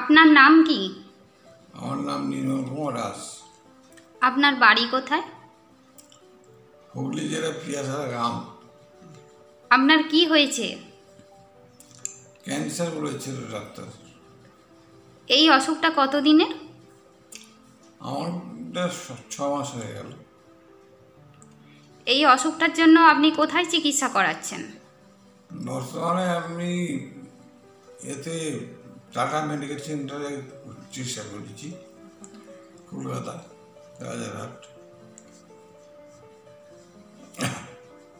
আপনার নাম কি? আমার নাম নির্মল কুমার দাস। আপনার বাড়ি কোথায়? হুগলি জেলা পিয়াসারা গ্রাম। আপনার কি হয়েছে? ক্যান্সার বলেছিল ডাক্তার। এই অসুখটা কতদিনের? আমার 6 মাস হয়ে গেল। এই অসুখটার জন্য আপনি কোথায় চিকিৎসা করাচ্ছেন? বর্তমানে আমি এতে টাটা মেডিকেল সেন্টারে চিকিৎসা করেছি, কলকাতা রাজারহাট।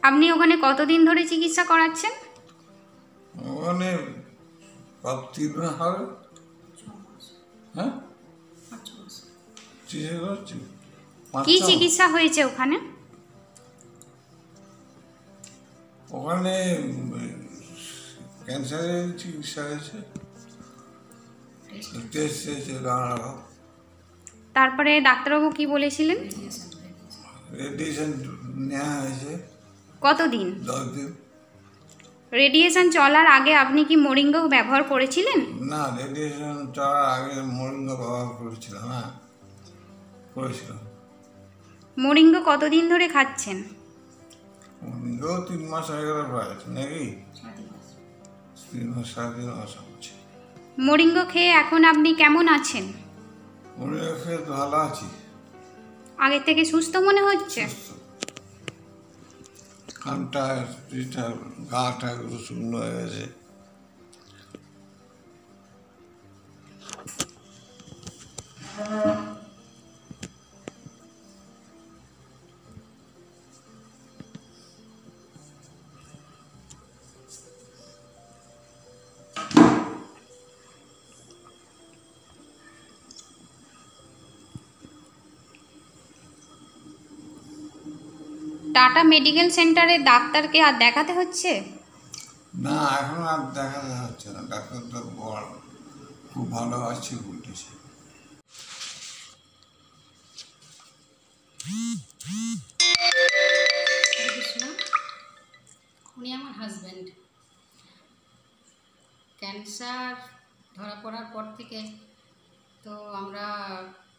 আপনি ওখানে কতদিন ধরে চিকিৎসা করাচ্ছেন? ওখানে 3 মাস হবে। হ্যাঁ, চিকিৎসা করছি। কি চিকিৎসা হয়েছে ওখানে? ওখানে ক্যান্সারের চিকিৎসা হয়েছে, টেস্ট হয়েছে, তারপরে ডাক্তারবাবু কি বলেছিলেন? রেডিয়েশন নেওয়া হয়েছে। কতদিন? 10 দিন। রেডিয়েশন চলার আগে আপনি কি মোরিঙ্গা ব্যবহার করেছিলেন? না, রেডিয়েশন চলার আগে মোরিঙ্গা ব্যবহার করেছিলাম। হ্যাঁ, করেছিলাম। মোরিঙ্গা কতদিন ধরে খাচ্ছেন? মোরিঙ্গাও 3 মাস হয়ে গেল প্রায়, নাকি 3 মাস, 3.5 মাস হচ্ছে। মোরিঙ্গা খেয়ে এখন আপনি কেমন আছেন? মোরিঙ্গা খেয়ে তো ভালো আছি। আগের থেকে সুস্থ মনে হচ্ছে? কানটা, গাটা এগুলো শূন্য হয়ে গেছে। টাটা মেডিকেল সেন্টারে ডাক্তারকে আর দেখাতে হচ্ছে? না, এখন আর দেখাতে হচ্ছে না। ডাক্তার তো খুব ভালো আছে বলতেছে। উনি আমার হাজব্যান্ড। ক্যান্সার ধরা পড়ার পর থেকে তো আমরা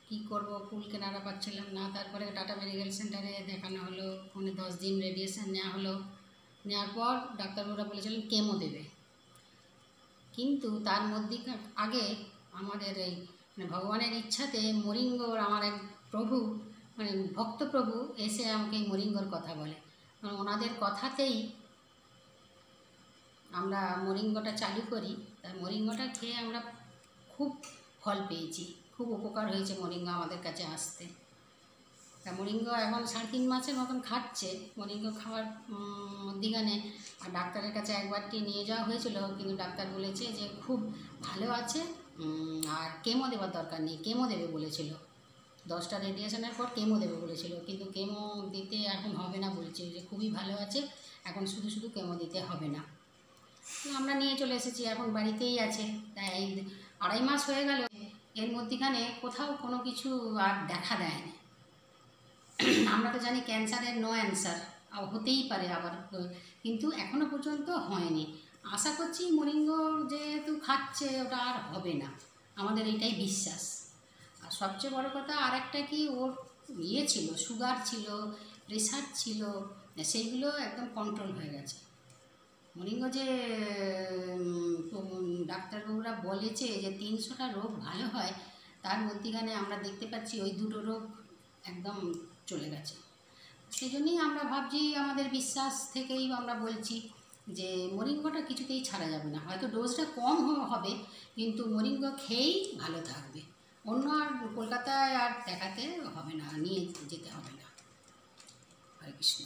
কি করব, কুল কেনারা পাচ্ছিলাম না। তারপরে টাটা মেডিকেল সেন্টারে দেখানো হলো, ওখানে 10 দিন রেডিয়েশন নেওয়া হলো। নেওয়ার পর ডাক্তারবাবুরা বলেছিলেন কেমো দেবে। কিন্তু তার মধ্যে আগে আমাদের এই ভগবানের ইচ্ছাতে মোরিঙ্গর আমার এক প্রভু, ভক্ত প্রভু এসে আমাকে এই মোরিঙ্গর কথা বলে। ওনাদের কথাতেই আমরা মোরিঙ্গাটা চালু করি। তার মোরিঙ্গাটা খেয়ে আমরা খুব ফল পেয়েছি, খুব উপকার হয়েছে মোরিঙ্গা আমাদের কাছে আসতে। তা মোরিঙ্গা এখন 3.5 মাসের মতন খাচ্ছে। মোরিঙ্গা খাওয়ার মধ্যিখানে আর ডাক্তারের কাছে একবারটি নিয়ে যাওয়া হয়েছিল, কিন্তু ডাক্তার বলেছে যে খুব ভালো আছে, আর কেমো দেওয়ার দরকার নেই। কেমো দেবে বলেছিল, 10টা রেডিয়েশনের পর কেমো দেবে বলেছিল, কিন্তু কেমো দিতে এখন হবে না বলছে, যে খুবই ভালো আছে, এখন শুধু শুধু কেমো দিতে হবে না। আমরা নিয়ে চলে এসেছি, এখন বাড়িতেই আছে। তাই 2.5 মাস হয়ে গেল। এর মধ্যিখানে কোথাও কোনো কিছু আর দেখা দেয়নি। আমরা তো জানি ক্যান্সারের নো অ্যান্সার, হতেই পারে আবার, কিন্তু এখনও পর্যন্ত হয়নি। আশা করছি মোরিঙ্গা যেহেতু খাচ্ছে ওটা আর হবে না, আমাদের এইটাই বিশ্বাস। আর সবচেয়ে বড় কথা আর একটা কি, ওর ছিল, সুগার ছিল, প্রেশার ছিল, সেইগুলো একদম কন্ট্রোল হয়ে গেছে। মোরিঙ্গা যে ডাক্তারবাবুরা বলেছে যে 300টা রোগ ভালো হয়, তার মধ্যিখানে আমরা দেখতে পাচ্ছি ওই 2টো রোগ একদম চলে গেছে। সেই জন্যই আমরা ভাবছি, আমাদের বিশ্বাস থেকেই আমরা বলছি যে মোরিঙ্গাটা কিছুতেই ছাড়া যাবে না। হয়তো ডোজটা কম হবে, কিন্তু মোরিঙ্গা খেয়েই ভালো থাকবে। অন্য আর কলকাতায় আর দেখাতে হবে না, নিয়ে যেতে হবে না। হরে কৃষ্ণ।